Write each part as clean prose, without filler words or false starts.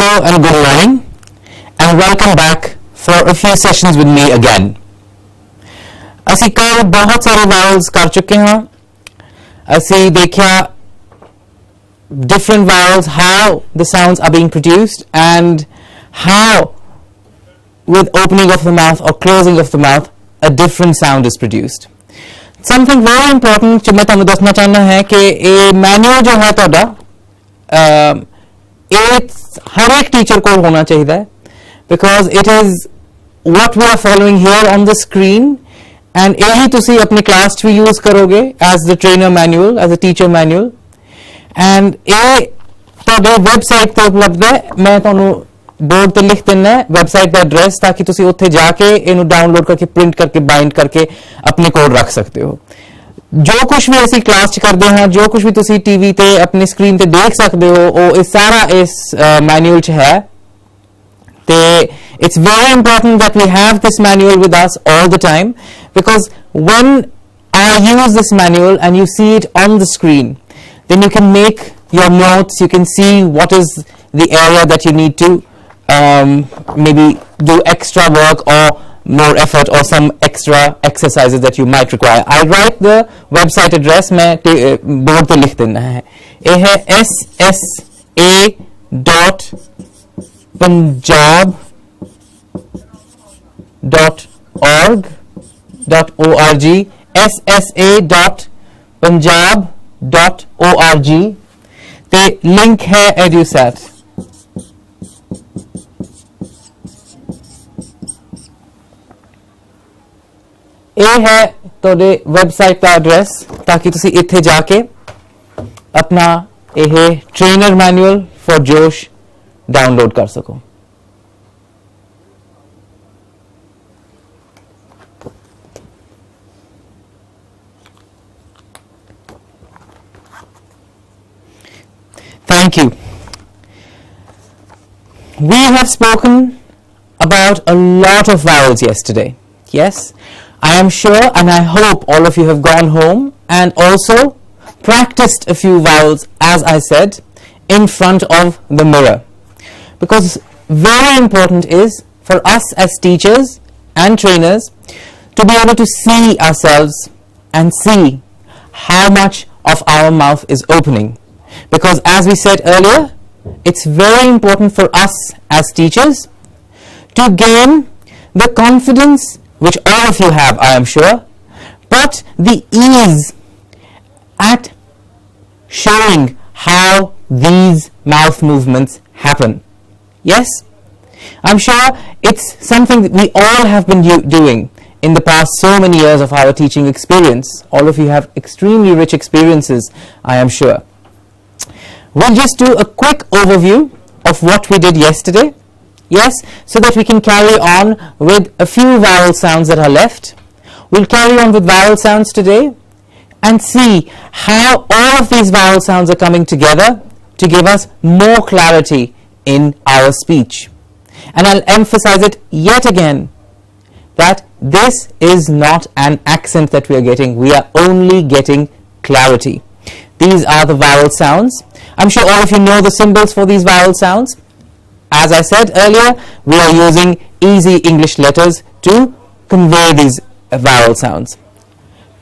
Hello and good morning, and welcome back for a few sessions with me again. ਅਸੀਂ ਕੱਲ ਬਹੁਤ ਸਾਰੇ vowels ਕਰ ਚੁੱਕੇ ਹਾਂ. ਅਸੀਂ ਦੇਖਿਆ different vowels, how the sounds are being produced, and how with opening of the mouth or closing of the mouth a different sound is produced. Something very important जो मैं तुहानू दसना चाहना है कि ये मैनुअल जो है तुहाडा हर एक टीचर को होना चाहिए, because it is what we are following here on the screen, and यही तुसी अपनी क्लास च भी यूज करोगे as the trainer manual, as a teacher manual, and ये तुहाडे वेबसाइट पे उपलब्ध है. मैं तुहानू बोर्ड ते लिख देना है वेबसाइट का एड्रेस, ताकि तुसी उत्थे जाके इनू डाउनलोड करके प्रिंट करके बाइंड करके अपने कोल रख सकते हो. जो कुछ भी ऐसी क्लास च करते हैं, जो कुछ भी तुसी टीवी ते अपनी स्क्रीन ते देख सकते हो, वो सारा इस मैनुअल च है. ते it's very important that we have this manual with us all the time, because when I use this manual and you see it on the screen, then you can make your notes, you can see what is the area that you need to maybe do extra work or more effort, or some extra exercises that you might require. I write the website address, मैं board पे लिख देना है. ये है ssa.punjab.org, ssa.punjab.org. ते link है EDUSAT. ये है तोड़े वेबसाइट का एड्रेस, ताकि तुसी इत्थे जाके अपना ये ट्रेनर मैनुअल फॉर जोश डाउनलोड कर सको. Thank you. We have spoken about a lot of vowels yesterday. Yes, I am sure and I hope all of you have gone home and also practiced a few vowels, as I said, in front of the mirror. Because very important is for us as teachers and trainers to be able to see ourselves and see how much of our mouth is opening. Because as we said earlier, it's very important for us as teachers to gain the confidence, which all of you have, I am sure, but the ease at showing how these mouth movements happen. Yes, I'm sure it's something that we all have been doing in the past so many years of our teaching experience. All of you have extremely rich experiences, I am sure. We'll just do a quick overview of what we did yesterday. Yes, so that we can carry on with a few vowel sounds that are left. We'll carry on with vowel sounds today and see how all of these vowel sounds are coming together to give us more clarity in our speech. And I'll emphasize it yet again that this is not an accent that we are getting. We are only getting clarity. These are the vowel sounds. I'm sure all of you know the symbols for these vowel sounds. As I said earlier, we are using easy English letters to convey these vowel sounds.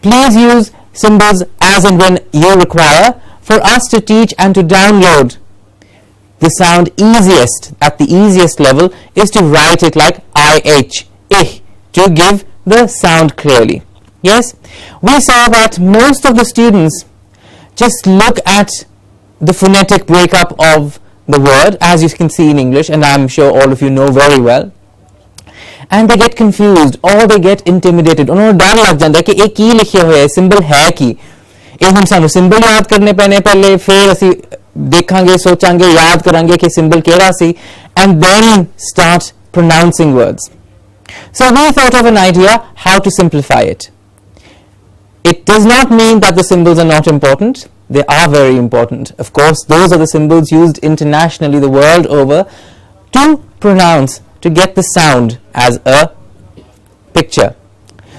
Please use symbols as and when you require for us to teach and to download. The sound easiest, at the easiest level, is to write it like IH, ih, to give the sound clearly. Yes, we saw that most of the students just look at the phonetic breakup of the word, as you can see in English, and I'm sure all of you know very well, and they get confused or they get intimidated. उन्होंने डर लग जाता है कि ये की लिखिया हुआ है, सिंबल है की, ये हम सानू सिंबल याद करने पैने पहले, फिर असी देखांगे, सोचांगे, याद करांगे कि सिंबल केड़ा सी, and then start pronouncing words. So we thought of an idea how to simplify it. It does not mean that the symbols are not important. They are very important. Of course, those are the symbols used internationally the world over to pronounce, to get the sound as a picture.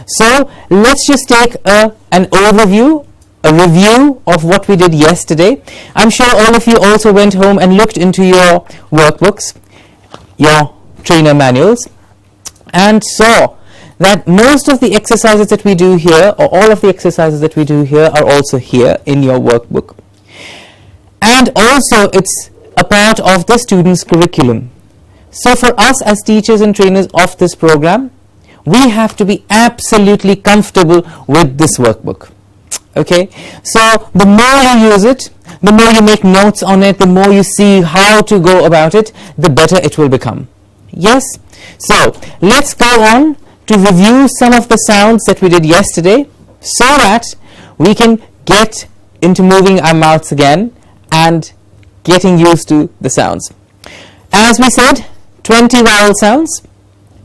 So let's just take an overview a review of what we did yesterday. I'm sure all of you also went home and looked into your workbooks, your trainer manuals, and saw that most of the exercises that we do here, or all of the exercises that we do here, are also here in your workbook. And also it's a part of the student's curriculum. So for us as teachers and trainers of this program, we have to be absolutely comfortable with this workbook. Okay, so the more you use it, the more you make notes on it, the more you see how to go about it, the better it will become. Yes? So let's go on to review some of the sounds that we did yesterday so that we can get into moving our mouths again and getting used to the sounds. As we said, 20 vowel sounds,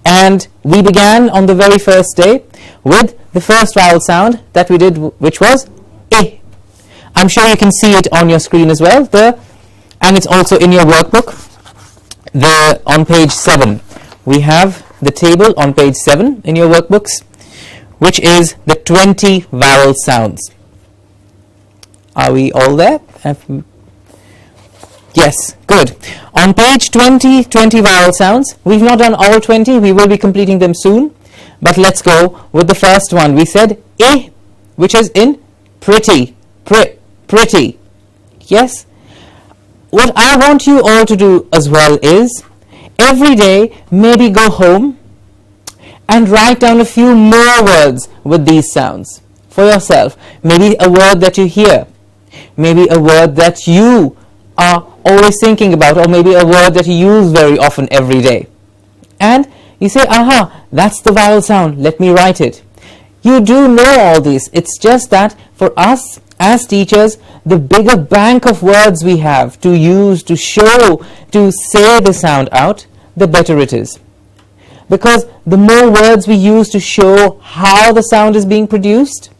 and we began on the very first day with the first vowel sound that we did, which was I. I'm sure you can see it on your screen as well, and it's also in your workbook. On page 7, we have the table on page 7 in your workbooks, which is the 20 vowel sounds. Are we all there? Yes, good. On page 20 vowel sounds. We've not done all 20. We will be completing them soon. But let's go with the first one. We said I, which is in pretty. Pretty. Yes? What I want you all to do as well is, every day, maybe go home and write down a few more words with these sounds for yourself. Maybe a word that you hear. Maybe a word that you are always thinking about, or maybe a word that you use very often every day. And you say, aha, that's the vowel sound, let me write it. You do know all these. It's just that for us as teachers, the bigger bank of words we have to use, to show, to say the sound out, the better it is. Because the more words we use to show how the sound is being produced,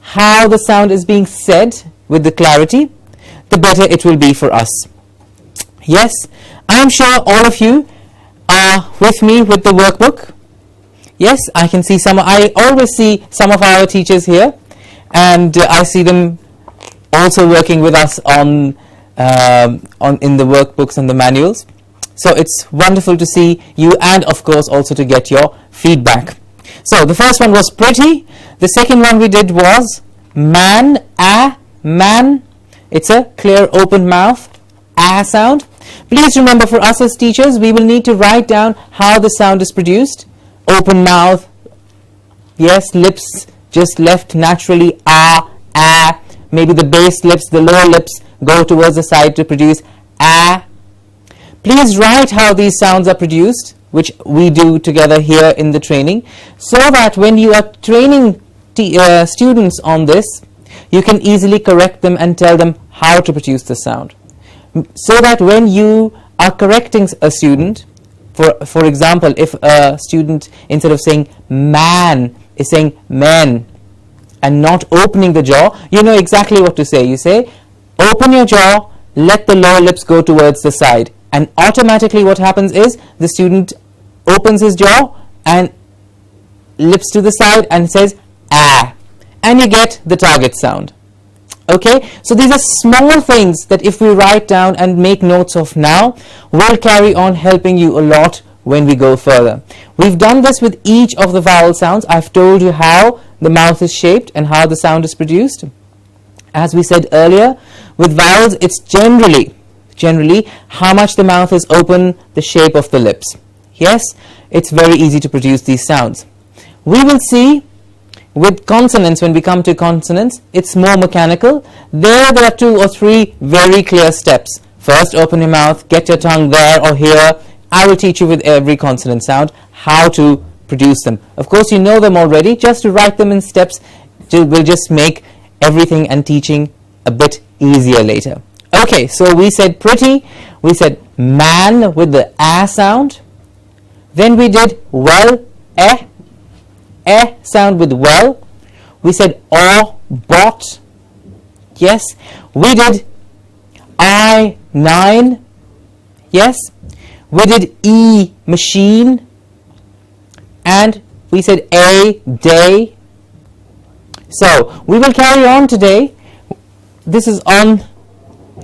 how the sound is being said with the clarity, the better it will be for us. Yes, I'm sure all of you are with me with the workbook. Yes, I can see I always see some of our teachers here, and I see them also working with us in the workbooks and the manuals. So it's wonderful to see you, and of course also to get your feedback. So the first one was pretty. The second one we did was man. Man. It's a clear open mouth sound. Please remember, for us as teachers, we will need to write down how the sound is produced. Open mouth, yes, lips just left naturally, maybe the base lips, the lower lips go towards the side to produce Please write how these sounds are produced, which we do together here in the training, so that when you are training students on this, you can easily correct them and tell them how to produce the sound. So that when you are correcting a student, for example, if a student, instead of saying man, is saying men and not opening the jaw, you know exactly what to say. You say, open your jaw, let the lower lips go towards the side, and automatically what happens is the student opens his jaw and lips to the side and says and you get the target sound. Okay, so these are small things that if we write down and make notes of now, will carry on helping you a lot when we go further. We've done this with each of the vowel sounds. I've told you how the mouth is shaped and how the sound is produced. As we said earlier, with vowels, it's generally how much the mouth is open, the shape of the lips. Yes, it's very easy to produce these sounds. We will see with consonants, when we come to consonants, it's more mechanical. There are 2 or 3 very clear steps. First, open your mouth, get your tongue there or here. I will teach you with every consonant sound how to produce them. Of course, you know them already. Just to write them in steps will just make everything and teaching a bit easier later. Okay, so we said pretty, we said man with the sound. Then we did well, sound with well. We said bot. Yes. We did I9. Yes. We did machine. And we said a day. So we will carry on today this is on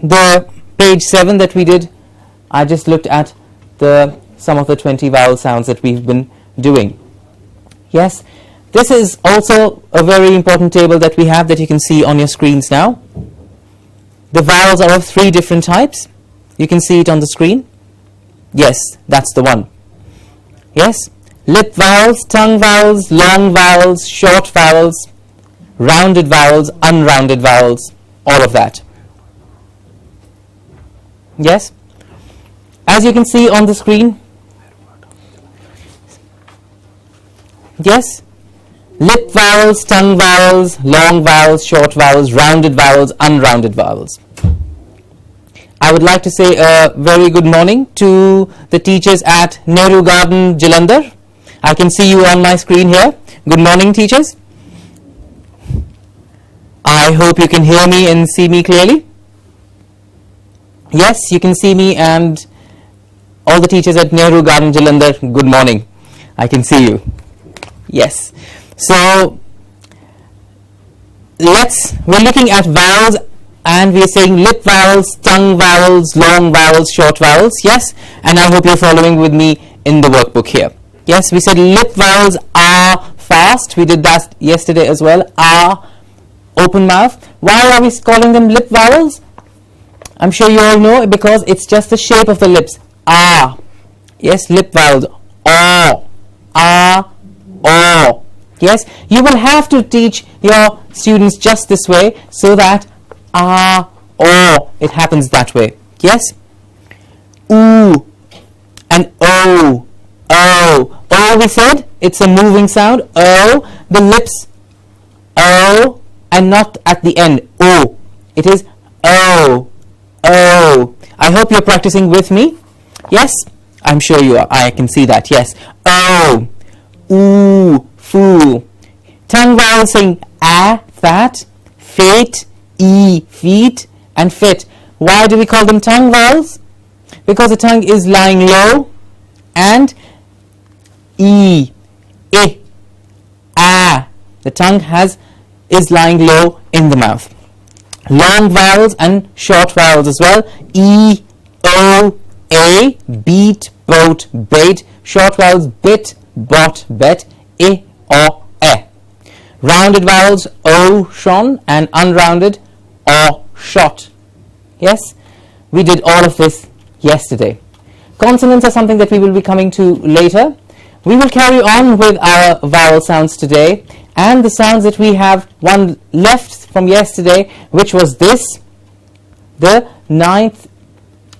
the page 7 that we did. I just looked at some of the 20 vowel sounds that we've been doing. Yes, this is also a very important table that we have that you can see on your screens now. The vowels are of 3 different types. You can see it on the screen. Yes, that's the one. Yes, lip vowels, tongue vowels, long vowels, short vowels, rounded vowels, unrounded vowels, all of that. Yes, as you can see on the screen. Yes, lip vowels, tongue vowels, long vowels, short vowels, rounded vowels, unrounded vowels. I would like to say a very good morning to the teachers at Nehru Garden, Jalandhar. I can see you on my screen here. Good morning, teachers. I hope you can hear me and see me clearly. Yes, you can see me, and all the teachers at Nehru Garden, Jalandhar, good morning. I can see you. Yes. So we're looking at vowels, and we're saying lip vowels, tongue vowels, long vowels, short vowels. Yes, and I hope you're following with me in the workbook here. Yes, we said lip vowels are fast. We did that yesterday as well. Are open mouth. Why are we calling them lip vowels? I'm sure you all know, because it's just the shape of the lips. Ah. Yes, lip vowels. Oh. Ah. Oh. Yes, you will have to teach your students just this way, so that ah, oh, it happens that way. Yes, ooh and oh, oh, oh. We said it's a moving sound. Oh, the lips. Oh, and not at the end. Oh, it is oh, oh. I hope you're practicing with me. Yes, I'm sure you are. I can see that. Yes. Oh, ooh, fool. Tongue vowels saying fat, fate, feet, and fit. Why do we call them tongue vowels? Because the tongue is lying low, and the tongue is lying low in the mouth. Long vowels and short vowels as well. E, O, A, beat, boat, bait. Short vowels bit, bot, bet, I, O, E. Rounded vowels O, shon, and unrounded O, shot. Yes, we did all of this yesterday. Consonants are something that we will be coming to later. We will carry on with our vowel sounds today, and the sounds that we have one left from yesterday, which was this. The 9th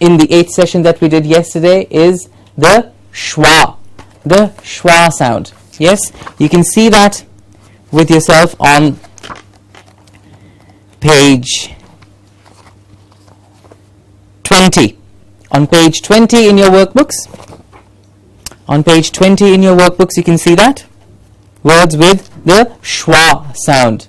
in the 8th session that we did yesterday is the schwa, the schwa sound. Yes, you can see that with yourself on page 20. On page 20 in your workbooks. On page 20 in your workbooks, you can see that. Words with the schwa sound.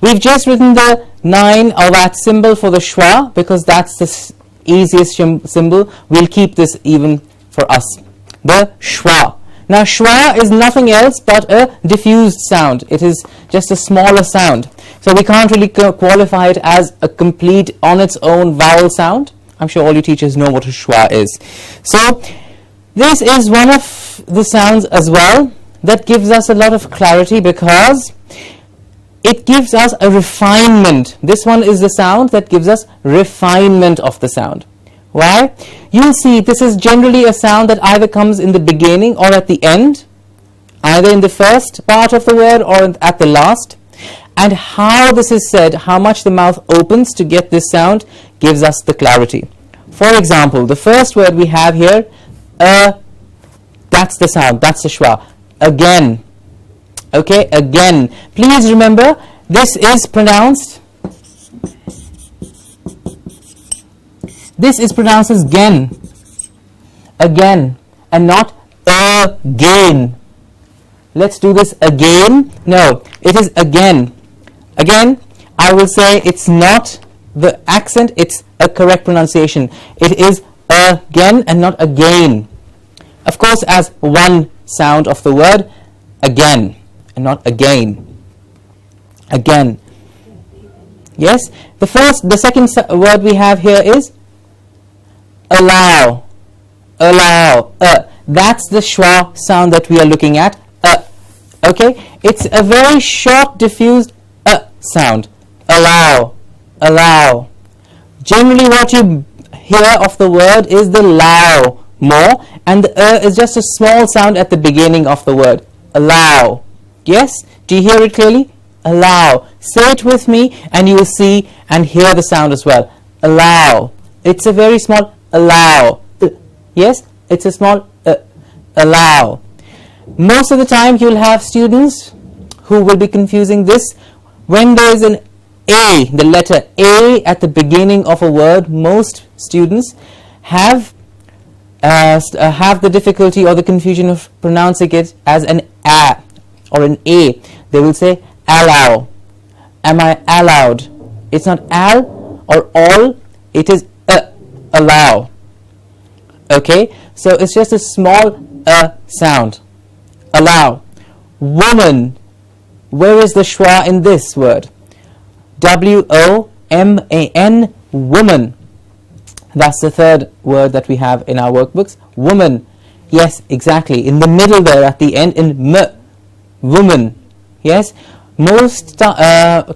We've just written the 9 or that symbol for the schwa because that's the easiest symbol. We'll keep this even for us. The schwa. Now schwa is nothing else but a diffused sound. It is just a smaller sound. So we can't really qualify it as a complete on its own vowel sound. I'm sure all you teachers know what a schwa is. So this is one of the sounds as well that gives us a lot of clarity because it gives us a refinement. This one is the sound that gives us refinement of the sound. Why? You'll see this is generally a sound that either comes in the beginning or at the end, either in the first part of the word or at the last. And how this is said, how much the mouth opens to get this sound, gives us the clarity. For example, the first word we have here, that's the sound, that's the schwa. Again. Okay, again. Please remember, this is pronounced as gen, again, and not again. Let's do this again. No, it is again. Again, I will say it's not the accent, it's a correct pronunciation. It is again and not again. Of course, as one sound of the word, again, and not again. Again. Yes, the second word we have here is allow. Allow. That's the schwa sound that we are looking at. Okay, it's a very short diffused sound. Allow. Allow. Generally what you hear of the word is the lao more, and the is just a small sound at the beginning of the word. Allow. Yes, do you hear it clearly? Allow. Say it with me and you will see and hear the sound as well. Allow. It's a very small allow. Yes, it's a small allow. Most of the time you will have students who will be confusing this. When there is an A, the letter A at the beginning of a word, most students have the difficulty or the confusion of pronouncing it as an A or an A. They will say allow. Am I allowed? It's not al or all, it is allow. Okay, so it's just a small sound. Allow. Woman. Where is the schwa in this word? W-O-M-A-N, woman. That's the third word that we have in our workbooks. Woman. Yes, exactly. In the middle there at the end in m. Woman. Yes. Most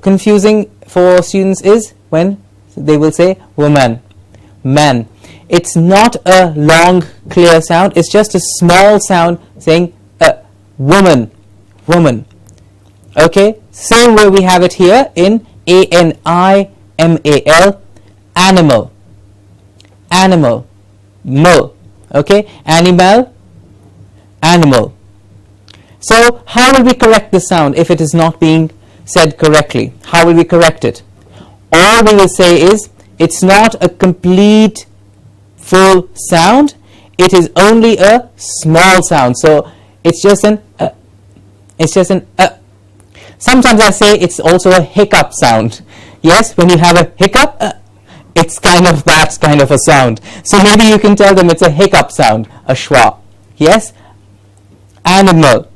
confusing for students is when they will say woman. Man. It's not a long clear sound. It's just a small sound saying woman. Woman. Okay. Same way we have it here in A-N-I-M-A-L, animal. Animal. Mal. Okay. Animal. Animal. So how will we correct the sound if it is not being said correctly? How will we correct it? All we will say is it's not a complete full sound, it is only a small sound. So it's just an sometimes I say it's also a hiccup sound. Yes, when you have a hiccup, it's kind of that kind of a sound. So maybe you can tell them it's a hiccup sound, a schwa. Yes. Animal.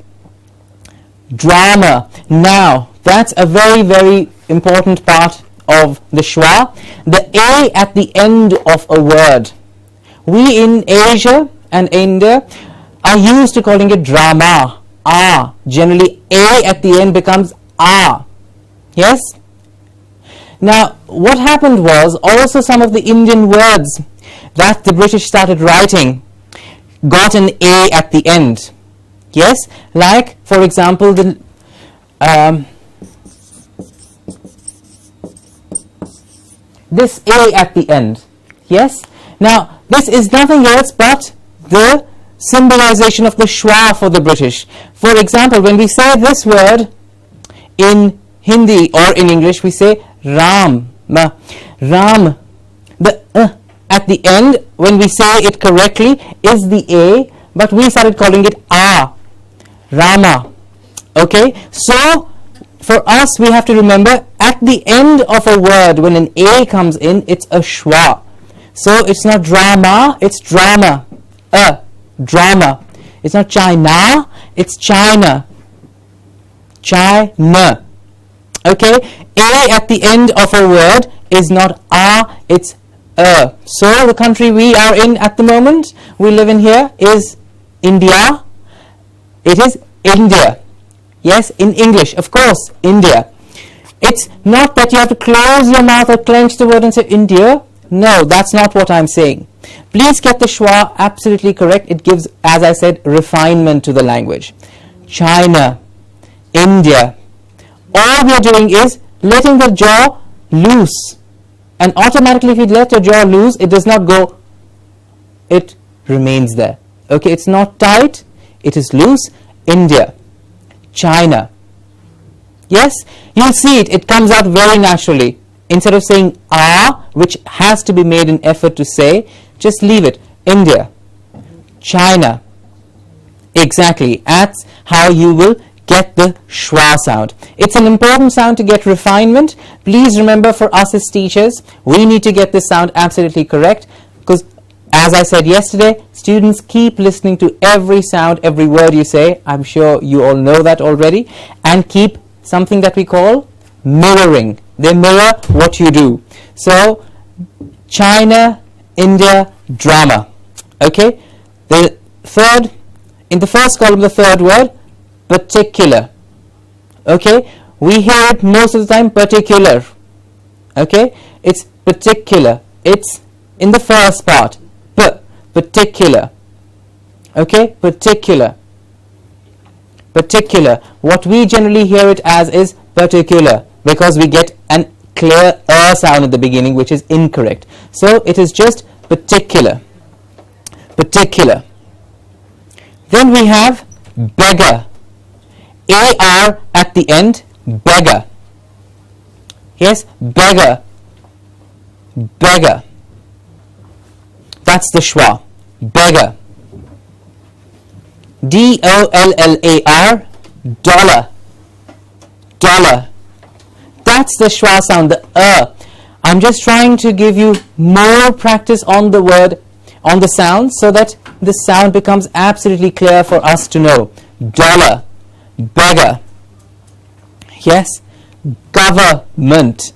Drama. Now that's a very, very important part of the schwa. The A at the end of a word. We in Asia and India are used to calling it drama. Generally A at the end becomes A. Yes. Now what happened was also some of the Indian words that the British started writing got an A at the end. Yes, like for example the this A at the end. Yes. Now this is nothing else but the symbolization of the schwa for the British. For example, when we say this word in Hindi or in English, we say Ram. Ram. The at the end, when we say it correctly, is the A, but we started calling it A. Rama. Okay. So for us, we have to remember at the end of a word, when an A comes in, it's a schwa. So it's not drama, it's drama. Drama. It's not China, it's China. China. Okay. A at the end of a word is not A, it's So the country we are in at the moment, we live in here, is India. It is India. Yes, in English, of course, India. It's not that you have to close your mouth or clench the word and say India. No, that's not what I'm saying. Please get the schwa absolutely correct. It gives, as I said, refinement to the language. China, India. All we are doing is letting the jaw loose. And automatically if you let your jaw loose, it does not go, it remains there. Okay, it's not tight, it is loose. India, China. Yes, you'll see it comes out very naturally. Instead of saying which has to be made an effort to say, just leave it. India, China. Exactly, that's how you will get the schwa sound. It's an important sound to get refinement. Please remember, for us as teachers, we need to get this sound absolutely correct, because as I said yesterday, students keep listening to every sound, every word you say. I'm sure you all know that already. And keep something that we call mirroring. They mirror what you do. So, China, India, drama. Okay? The third, in the first column, the third word, particular. Okay? We hear it most of the time, particular. Okay? It's particular. It's in the first part. Particular. Okay? Particular. Particular. What we generally hear it as is particular, because we get an clear sound at the beginning, which is incorrect. So it is just particular. Particular. Then we have beggar. AR at the end, beggar. Yes, beggar. Beggar. That's the schwa. Beggar. DOLLAR, dollar. Dollar. That's the schwa sound, the I'm just trying to give you more practice on the word, on the sound, so that the sound becomes absolutely clear for us to know. Dollar. Beggar. Yes. Government.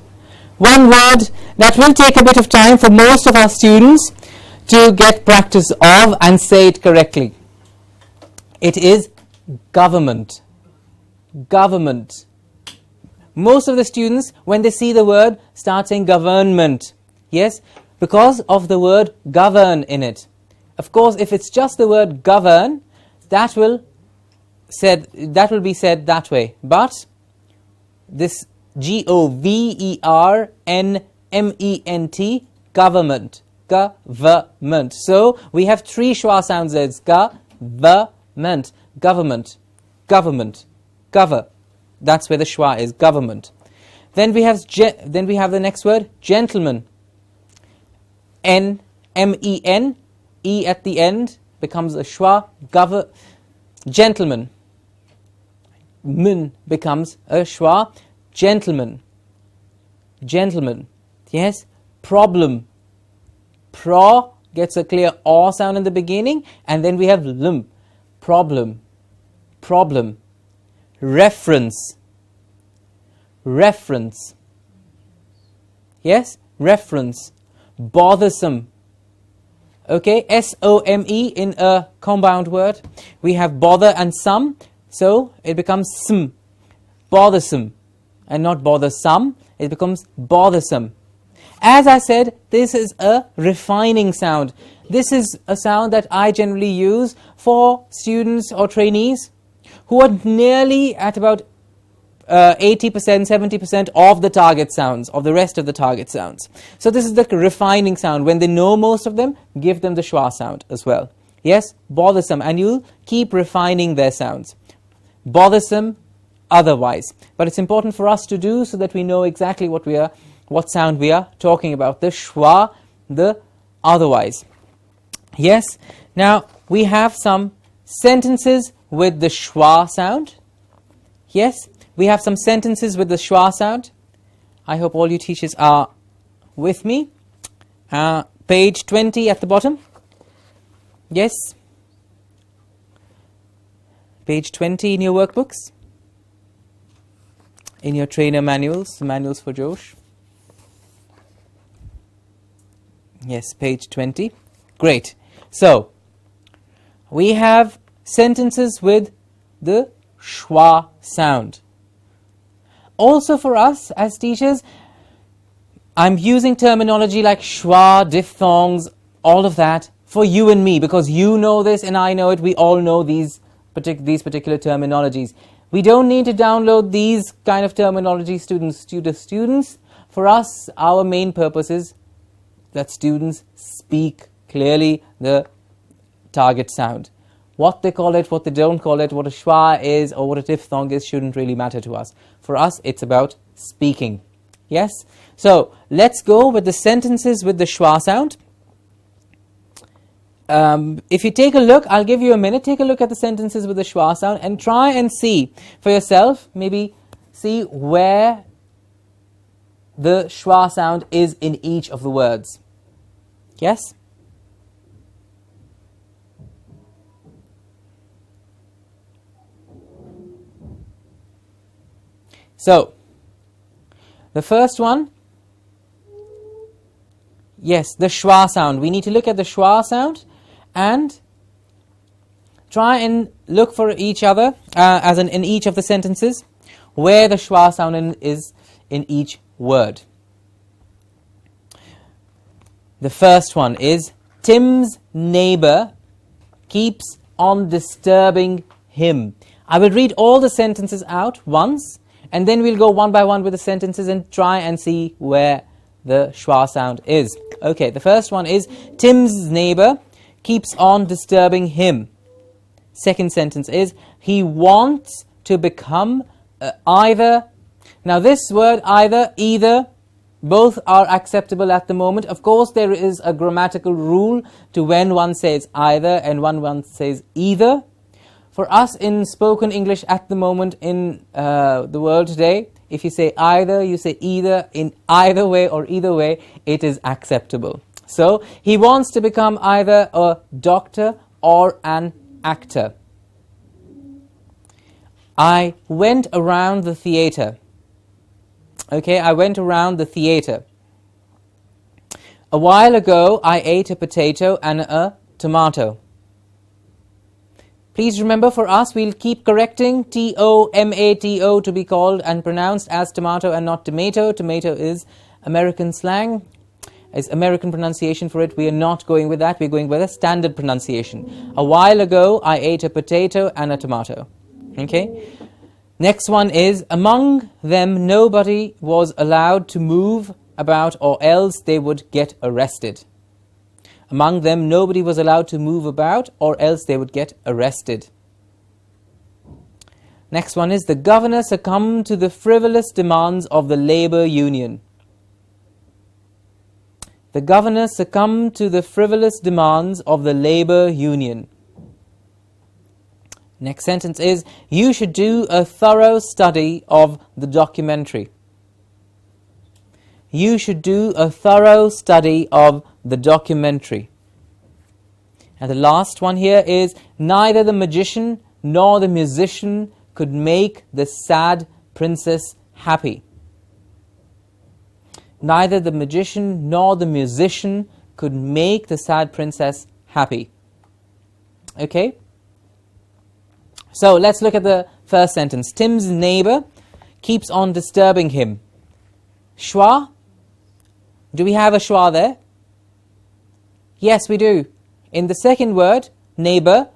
One word that will take a bit of time for most of our students to get practice of and say it correctly. It is government. Government. Most of the students, when they see the word, start saying government. Yes, because of the word govern in it. Of course, if it's just the word govern, that will be said that way. But this GOVERNMENT, government. Government. So we have three schwa sounds there. It's government. Government. Government. Cover. That's where the schwa is, government. Then we have the next word, gentleman. NMEN, E at the end becomes a schwa, gentleman. Mun becomes a schwa, gentleman. Gentleman. Yes, problem. Pro gets a clear O sound in the beginning, and then we have lum. Problem. Problem. Reference. Reference. Yes, reference. Bothersome. Okay, SOME in a compound word. We have bother and some, so it becomes sm. Bothersome. And not bothersome, it becomes bothersome. As I said, this is a refining sound. This is a sound that I generally use for students or trainees who are nearly at about 80%, 70% of the target sounds, of the rest of the target sounds. So this is the refining sound. When they know most of them, give them the schwa sound as well. Yes, bothersome, and you'll keep refining their sounds. Bothersome, otherwise. But it's important for us to do so that we know exactly what sound we are talking about. The schwa, the otherwise. Yes, now we have some sentences with the schwa sound. Yes, we have some sentences with the schwa sound. I hope all you teachers are with me. Page 20 at the bottom. Yes. Page 20 in your workbooks. In your trainer manuals, manuals for Josh. Yes, page 20. Great. So, we have sentences with the schwa sound. Also for us as teachers, I'm using terminology like schwa, diphthongs, all of that for you and me, because you know this and I know it. We all know these particular terminologies. We don't need to download these kind of terminology, students. For us, our main purpose is that students speak clearly the target sound. What they call it, what they don't call it, what a schwa is or what a diphthong is shouldn't really matter to us. For us, it's about speaking. Yes? So, let's go with the sentences with the schwa sound. If you take a look, I'll give you a minute, take a look at the sentences with the schwa sound and try and see for yourself, maybe see where the schwa sound is in each of the words. Yes? So, The first one, yes, the schwa sound. We need to look at the schwa sound and try and look for each other, as in each of the sentences, where the schwa sound is in each word. The first one is, Tim's neighbor keeps on disturbing him. I will read all the sentences out once, and then we'll go one by one with the sentences and try and see where the schwa sound is. Okay, the first one is, Tim's neighbor keeps on disturbing him. Second sentence is, he wants to become either. Now this word either, both are acceptable at the moment. Of course, there is a grammatical rule to when one says either and when one says either. For us in spoken English at the moment in the world today, if you say either, you say either, in either way or either way, it is acceptable. So, he wants to become either a doctor or an actor. I went around the theatre. Okay, I went around the theatre. A while ago, I ate a potato and a tomato. Please remember, for us, we'll keep correcting T-O-M-A-T-O to be called and pronounced as tomato and not tomato. Tomato is American slang, is American pronunciation for it. We are not going with that. We're going with a standard pronunciation. A while ago, I ate a potato and a tomato. Okay? Next one is, among them, nobody was allowed to move about or else they would get arrested. Among them, nobody was allowed to move about or else they would get arrested. Next one is, the governor succumbed to the frivolous demands of the labor union. The governor succumbed to the frivolous demands of the labor union. Next sentence is, you should do a thorough study of the documentary. You should do a thorough study of the documentary. And the last one here is, neither the magician nor the musician could make the sad princess happy. Neither the magician nor the musician could make the sad princess happy. Okay? So let's look at the first sentence. Tim's neighbor keeps on disturbing him. Schwa? Do we have a schwa there? Yes, we do. In the second word, neighbor,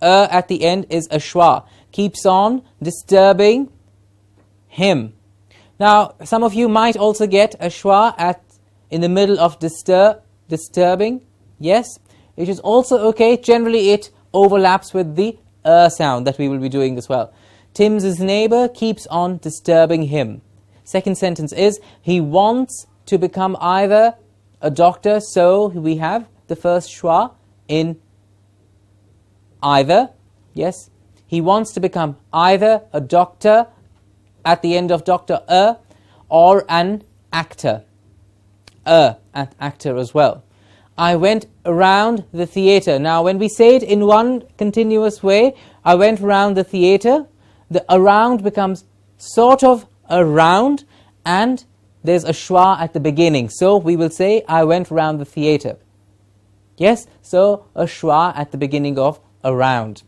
at the end is a schwa. Keeps on disturbing him. Now, some of you might also get a schwa in the middle of disturbing. Yes, it is also okay. Generally, it overlaps with the sound that we will be doing as well. Tim's neighbor keeps on disturbing him. Second sentence is, he wants to become either a doctor, so we have the first schwa in either. Yes, he wants to become either a doctor at the end of doctor or an actor. An actor as well. I went around the theatre. Now, when we say it in one continuous way, I went around the theatre, the around becomes sort of around, and there's a schwa at the beginning. So we will say, I went around the theatre. Yes, so a schwa at the beginning of around.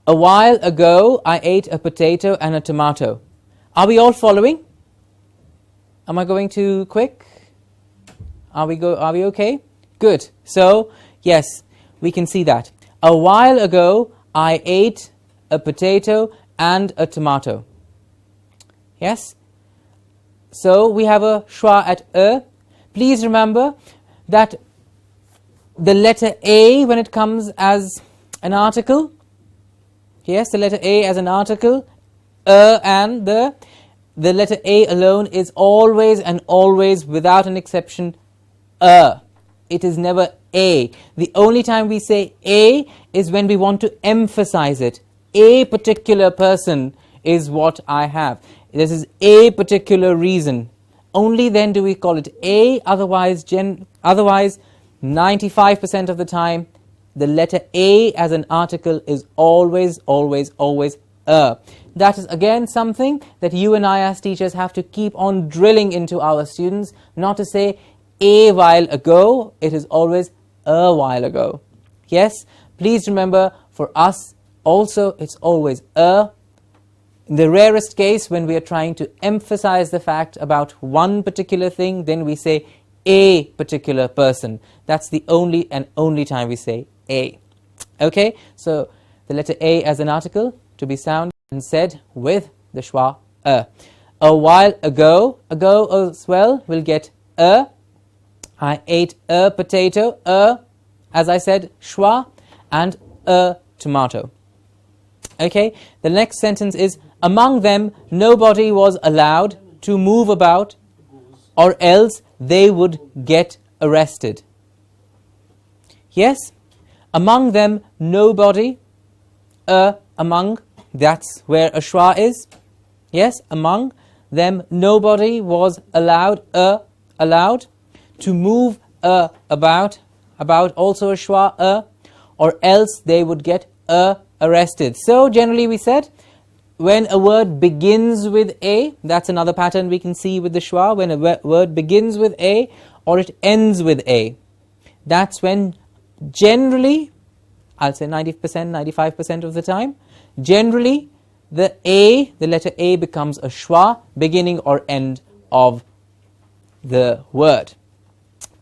A while ago, I ate a potato and a tomato. Are we all following? Am I going too quick? Are we okay? Good. So, yes, we can see that. A while ago, I ate a potato and a tomato. Yes? So, we have a schwa at Please remember that the letter A, when it comes as an article, yes, the letter A as an article, and the letter A alone is always and always, without an exception, It is never a. The only time we say a is when we want to emphasize it. A particular person is what I have. This is a particular reason. Only then do we call it a. Otherwise, 95% of the time, the letter a as an article is always a. that is again something that you and I as teachers have to keep on drilling into our students, not to say a while ago, it is always a while ago. Yes, please remember, for us also it's always a. In the rarest case, when we are trying to emphasize the fact about one particular thing, then we say a particular person. That's the only and only time we say a. Okay, so the letter a as an article to be sounded and said with the schwa a. A while ago, ago as well will get a. I ate a potato, a, as I said, schwa, and a tomato. Okay, the next sentence is, among them nobody was allowed to move about, or else they would get arrested. Yes, among them nobody, among, that's where a schwa is. Yes, among them nobody was allowed, allowed to move about also a schwa, or else they would get arrested. So generally we said, when a word begins with a, that's another pattern we can see with the schwa, when a word begins with a or it ends with a, that's when generally, I'll say 90%, 95% of the time, generally the letter a becomes a schwa, beginning or end of the word.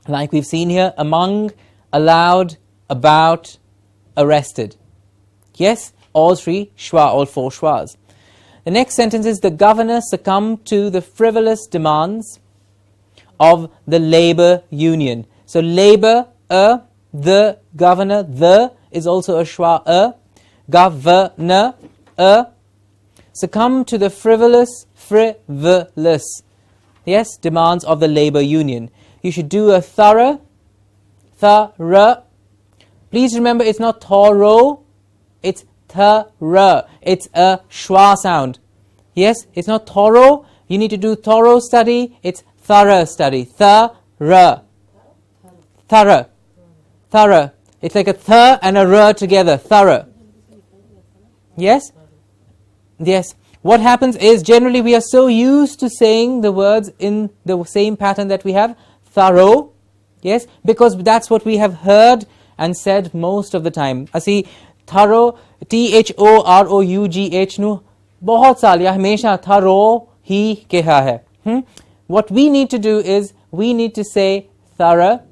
Like we've seen here, among, allowed, about, arrested. Yes, all three schwa, all four schwas. The next sentence is, the governor succumbed to the frivolous demands of the labor union. So labor, the governor, the is also a schwa, governor, succumb to the frivolous, yes, demands of the labor union. You should do a thorough. Please remember, it's not thorough, it's thorough. It's a schwa sound. Yes, it's not thorough. You need to do thorough study. It's thorough study. Thorough. It's like a th and a r together. Thorough. Yes? Yes. What happens is, generally we are so used to saying the words in the same pattern that we have, thorough. Yes, because that's what we have heard and said most of the time. Asi thorough, THOROUGH nu bahut saal ya hamesha thorough hi keha hai. What we need to do is, we need to say thorough.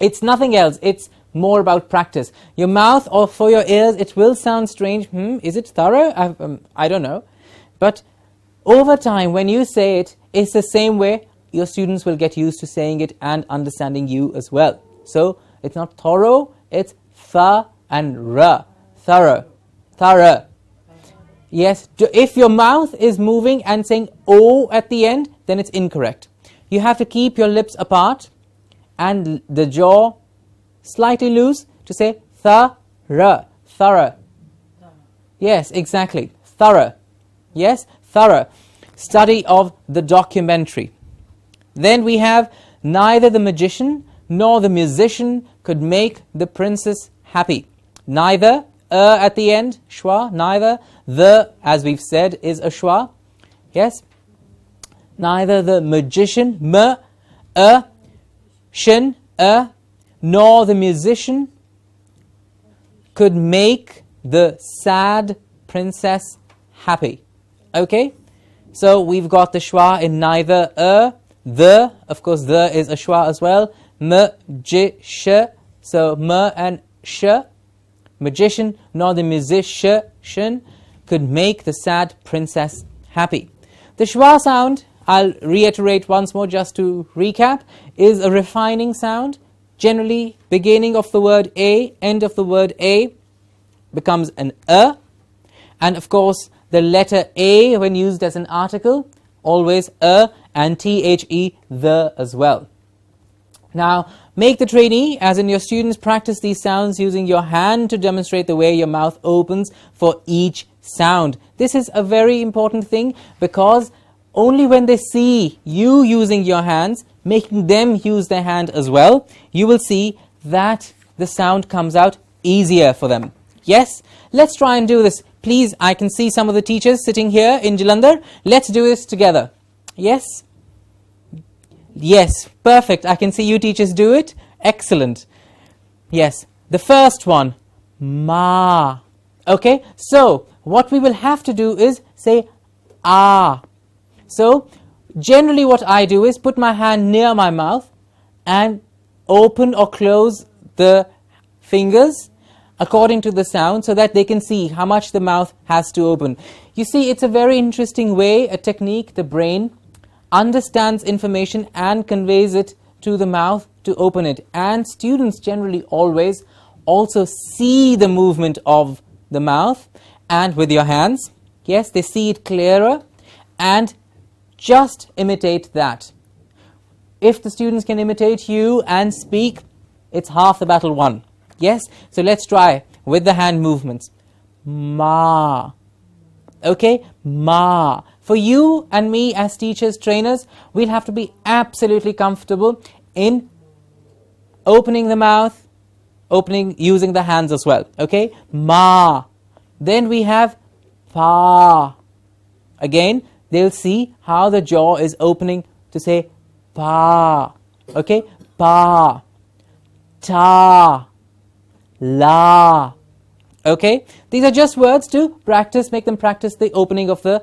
It's nothing else. It's more about practice. Your mouth, or for your ears, it will sound strange. Is it thorough? I don't know. But over time, when you say it, it's the same way your students will get used to saying it and understanding you as well. So it's not thorough, it's tha and ra. Thorough. Yes, if your mouth is moving and saying o at the end, then it's incorrect. You have to keep your lips apart and the jaw slightly loose to say thorough. Yes, exactly. Thorough. Yes, thorough. Study of the documentary. Then we have, neither the magician nor the musician could make the princess happy. Neither, at the end, schwa, neither. The, as we've said, is a schwa. Yes. Neither the magician, shin, nor the musician could make the sad princess happy. Okay? So we've got the schwa in neither, the, of course, the is a schwa as well. Magician, so ma and sh, magician, nor the musician could make the sad princess happy. The schwa sound, I'll reiterate once more just to recap, is a refining sound. Generally, beginning of the word a, end of the word a becomes an a. And of course, the letter a, when used as an article, always a, and the, the as well. Now, make the trainee, as in your students, practice these sounds using your hand to demonstrate the way your mouth opens for each sound. This is a very important thing, because only when they see you using your hands, making them use their hand as well, you will see that the sound comes out easier for them. Yes? Let's try and do this. Please, I can see some of the teachers sitting here in Jalandhar. Let's do this together. Yes? Yes, perfect. I can see you teachers do it. Excellent. Yes, the first one, ma. Okay, so what we will have to do is say ah. So generally what I do is put my hand near my mouth and open or close the fingers according to the sound so that they can see how much the mouth has to open. You see, it's a very interesting way, a technique. The brain understands information and conveys it to the mouth to open it. And students generally always also see the movement of the mouth and with your hands. Yes, they see it clearer and just imitate that. If the students can imitate you and speak, it's half the battle won. Yes, so let's try with the hand movements. Ma. Okay, ma. For you and me as teachers, trainers, we'll have to be absolutely comfortable in opening the mouth, using the hands as well. Okay, ma. Then we have pa. Again, they'll see how the jaw is opening to say pa. Okay, pa. Ta. La. Okay, these are just words to practice, make them practice the opening of the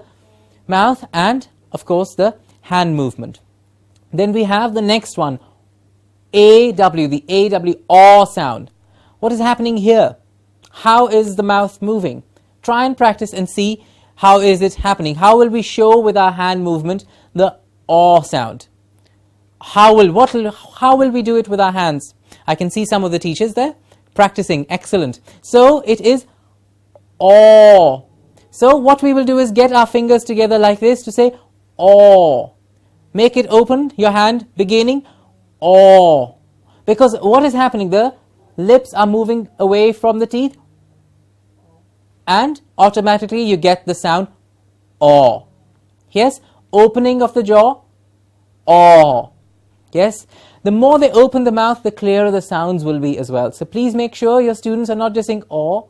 mouth and, of course, the hand movement. Then we have the next one, A-W, the A-W, aw sound. What is happening here? How is the mouth moving? Try and practice and see how is it happening. How will we show with our hand movement the aw sound? How will we do it with our hands? I can see some of the teachers there practicing. Excellent. So it is aw. So what we will do is get our fingers together like this to say aw. Make it open, your hand beginning aw. Because what is happening? The lips are moving away from the teeth and automatically you get the sound aw. Yes, opening of the jaw, aw. Yes, the more they open the mouth, the clearer the sounds will be as well. So please make sure your students are not just saying aw.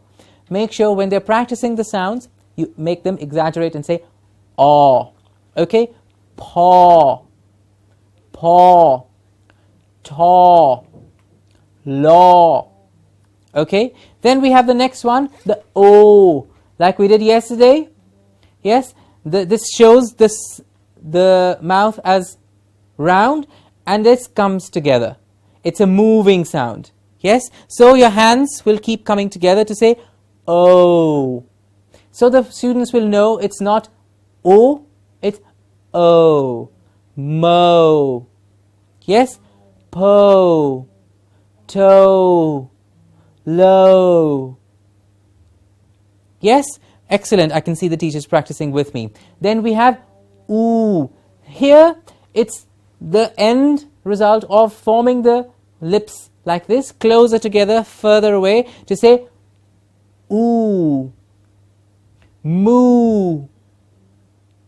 Make sure when they're practicing the sounds, you make them exaggerate and say aw. Okay, paw, paw, taw, law. Okay, then we have the next one, the O, like we did yesterday. Yes, this shows the mouth as round and this comes together. It's a moving sound. Yes, so your hands will keep coming together to say O. So the students will know it's not O, it's O. Mo. Yes, po, toe, low. Yes, excellent. I can see the teachers practicing with me. Then we have oo. Here it's the end result of forming the lips like this, closer together, further away, to say oo, moo,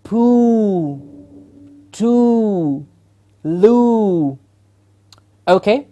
poo, too, loo. Okay?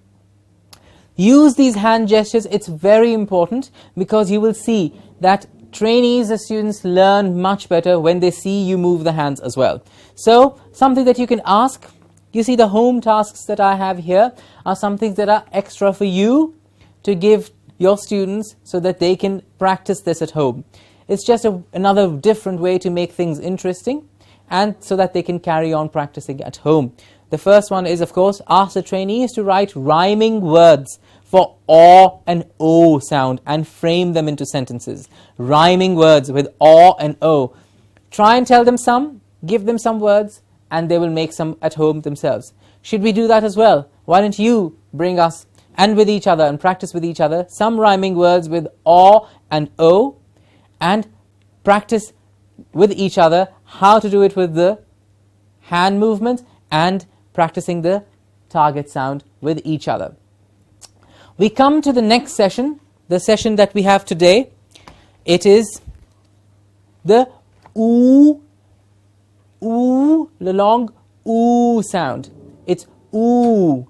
Use these hand gestures. It's very important because you will see that trainees, the students, learn much better when they see you move the hands as well. So, something that you can ask. You see the home tasks that I have here are some things that are extra for you to give your students so that they can practice this at home. It's just another different way to make things interesting and so that they can carry on practicing at home. The first one is, of course, ask the trainees to write rhyming words for aw and o sound and frame them into sentences. Rhyming words with aw and o. Try and tell them some, give them some words, and they will make some at home themselves. Should we do that as well? Why don't you bring us and with each other and practice with each other some rhyming words with aw and o and practice with each other how to do it with the hand movements and practicing the target sound with each other. We come to the next session, the session that we have today. It is the oo, the long oo sound. It's oo.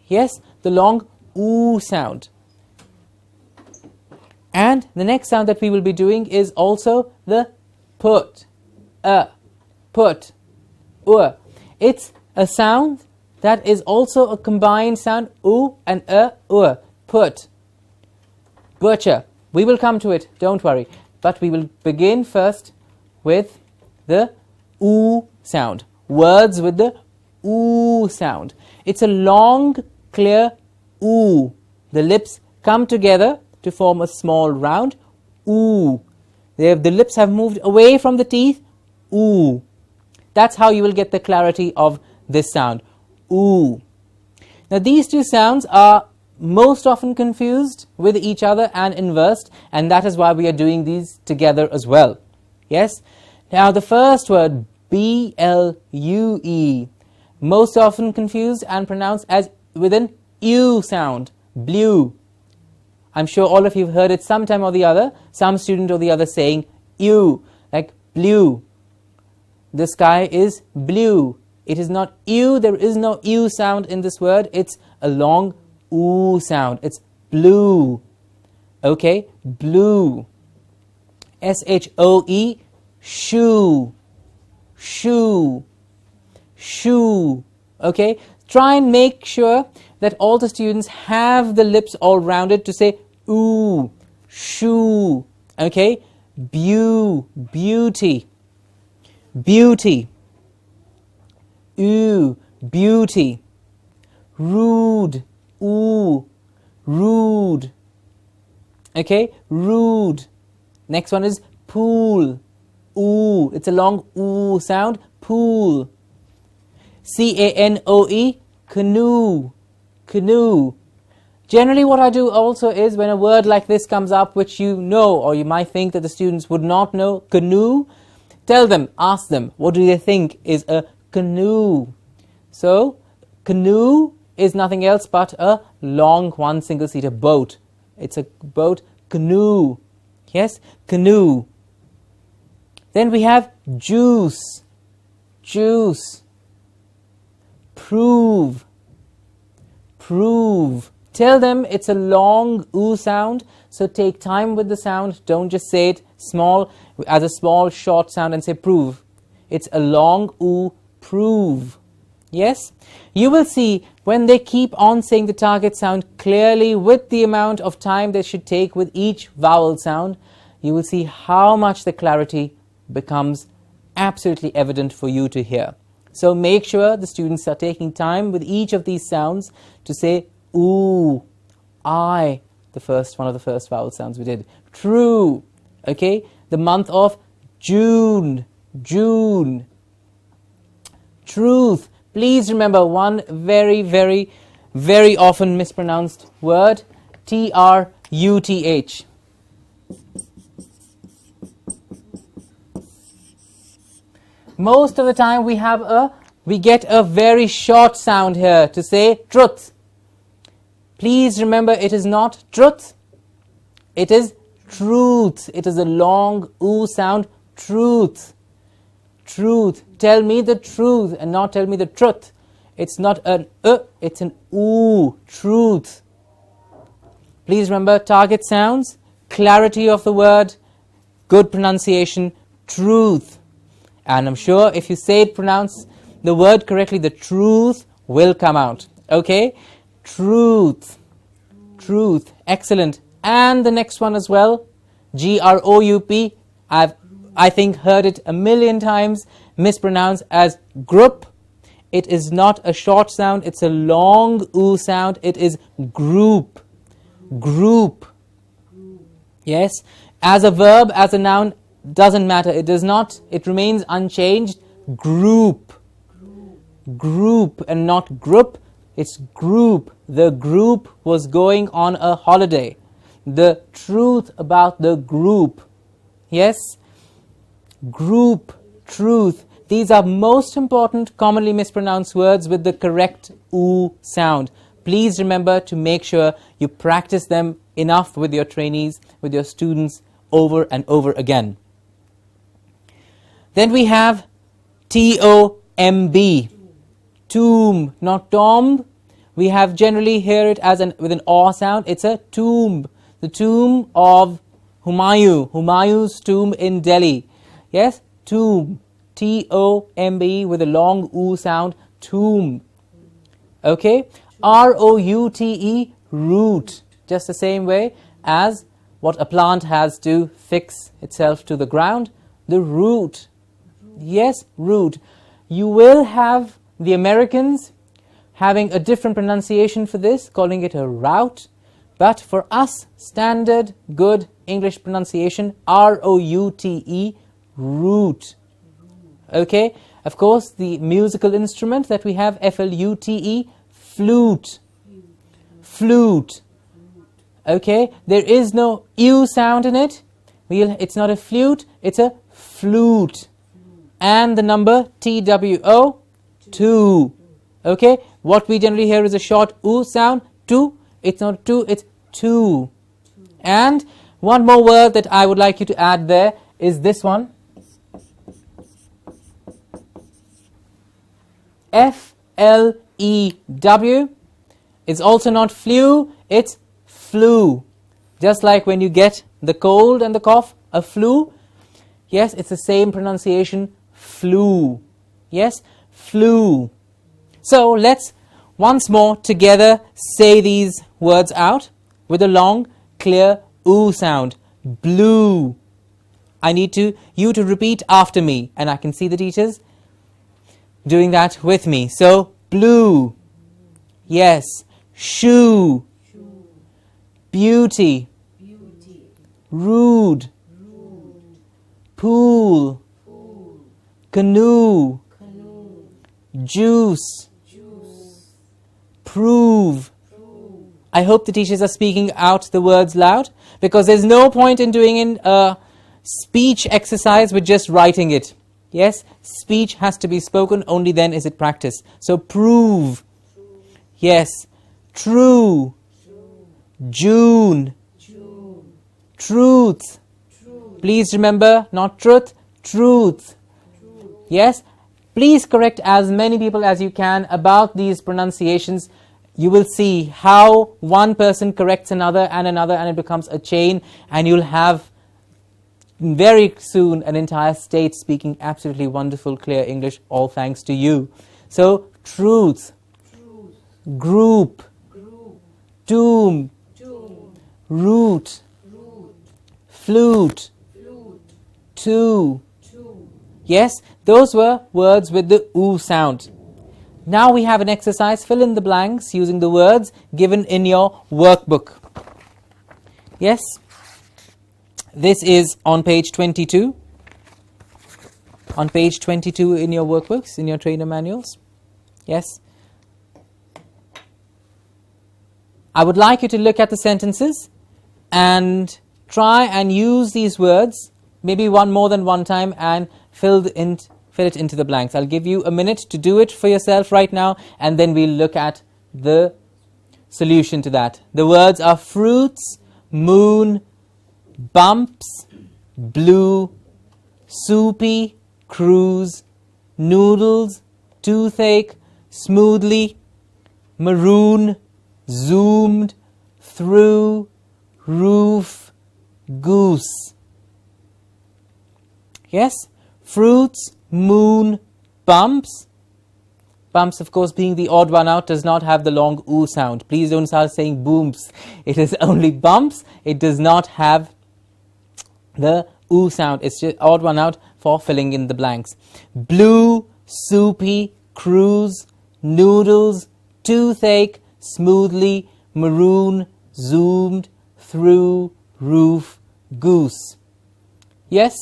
Yes, the long oo sound. And the next sound that we will be doing is also the put, put, It's a sound that is also a combined sound, oo and put, butcher. We will come to it, don't worry. But we will begin first with the oo sound. Words with the oo sound. It's a long, clear oo. The lips come together to form a small round oo. The lips have moved away from the teeth, oo. That's how you will get the clarity of this sound, oo. Now these two sounds are most often confused with each other and inversed, and that is why we are doing these together as well. Yes? Now the first word, B-L-U-E, most often confused and pronounced as with an U sound, blue. I'm sure all of you have heard it sometime or the other, some student or the other saying U, like blue. The sky is blue. It is not U, there is no U sound in this word, it's a long oo sound. It's blue. Okay, blue. S-H-O-E, shoe, shoe, shoe. Okay, try and make sure that all the students have the lips all rounded to say ooh, shoe. Okay, beauty, beauty, ooh, beauty, rude, ooh, rude. Okay, rude. Next one is pool, ooh. It's a long ooh sound, pool. C-A-N-O-E, canoe, canoe. Generally what I do also is when a word like this comes up which you know or you might think that the students would not know, canoe, tell them, ask them, what do they think is a canoe? So, canoe is nothing else but a long one single-seater boat. It's a boat, canoe. Yes, canoe. Then we have juice, juice. Prove, prove. Tell them it's a long oo sound, so take time with the sound. Don't just say it small as a small short sound and say prove. It's a long oo, prove. Yes? You will see when they keep on saying the target sound clearly with the amount of time they should take with each vowel sound, you will see how much the clarity becomes absolutely evident for you to hear. So make sure the students are taking time with each of these sounds to say ooh, I, one of the first vowel sounds we did. True, okay? The month of June, June. Truth. Please remember one very, very, very often mispronounced word, T-R-U-T-H. Most of the time we get a very short sound here to say truth. Please remember it is not truth, it is truth. It is a long oo sound, truth. Truth. Tell me the truth and not tell me the truth. It's not an it's an oo, truth. Please remember target sounds, clarity of the word, good pronunciation, truth. And I'm sure if you say it, pronounce the word correctly, the truth will come out. Okay? Truth. Truth. Excellent. And the next one as well, G-R-O-U-P. I think heard it a million times, mispronounced as group. It is not a short sound, it's a long oo sound. It is group. Group. Yes? As a verb, as a noun, doesn't matter. It does not, it remains unchanged. Group. Group and not group. It's group. The group was going on a holiday. The truth about the group. Yes? Group, truth. These are most important commonly mispronounced words with the correct oo sound. Please remember to make sure you practice them enough with your trainees, with your students over and over again. Then we have T-O-M-B, tomb, not tomb. We have generally hear it as with an aw sound. It's a tomb, the tomb of Humayun, Humayun's tomb in Delhi. Yes, tomb, T-O-M-B with a long oo sound, tomb. Okay, R-O-U-T-E, root, just the same way as what a plant has to fix itself to the ground, the root. Yes, root. You will have the Americans having a different pronunciation for this, calling it a route, but for us, standard, good English pronunciation, R-O-U-T-E, root. Okay, of course, the musical instrument that we have, F-L-U-T-E, flute. Flute. Okay, there is no U sound in it. It's not a flute, it's a flute. And the number T-W-O, 2. Okay, what we generally hear is a short oo sound, 2. It's not 2, it's 2. And one more word that I would like you to add there is this one. F-L-E-W. It's also not flu, it's flu. Just like when you get the cold and the cough, a flu. Yes, it's the same pronunciation, flu. Yes, flu. So let's once more together say these words out with a long, clear oo sound. Blue. I need you to repeat after me, and I can see the teachers doing that with me. So, blue. Yes. Shoe. Beauty. Rude. Pool. Canoe. Juice. Prove. I hope the teachers are speaking out the words loud, because there's no point in doing a speech exercise with just writing it. Yes, speech has to be spoken, only then is it practiced. So prove. Yes. True. June. Truth. Please remember, not truth, truth. Yes, please correct as many people as you can about these pronunciations. You will see how one person corrects another, and it becomes a chain, and you'll have very soon an entire state speaking absolutely wonderful, clear English, all thanks to you. So, truth, group, tomb, root, flute, two. Yes, those were words with the oo sound. Now we have an exercise, fill in the blanks using the words given in your workbook. Yes, this is on page 22. On page 22 in your workbooks, in your trainer manuals. Yes. I would like you to look at the sentences and try and use these words, maybe more than one time, and fill it into the blanks. I'll give you a minute to do it for yourself right now, and then we'll look at the solution to that. The words are fruits, moon, bumps, blue, soupy, cruise, noodles, toothache, smoothly, maroon, zoomed, through, roof, goose. Yes? Fruits, moon, bumps. Bumps, of course, being the odd one out, does not have the long oo sound. Please don't start saying booms. It is only bumps. It does not have the oo sound. It's just odd one out for filling in the blanks. Blue, soupy, cruise, noodles, toothache, smoothly, maroon, zoomed, through, roof, goose. Yes?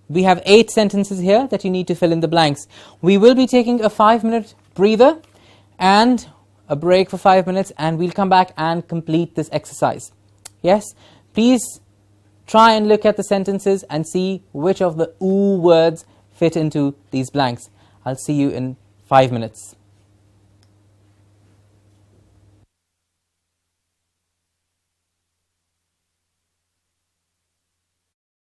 We have 8 sentences here that you need to fill in the blanks. We will be taking a 5-minute breather and a break for 5 minutes, and we'll come back and complete this exercise. Yes? Please try and look at the sentences and see which of the oo words fit into these blanks. I'll see you in 5 minutes.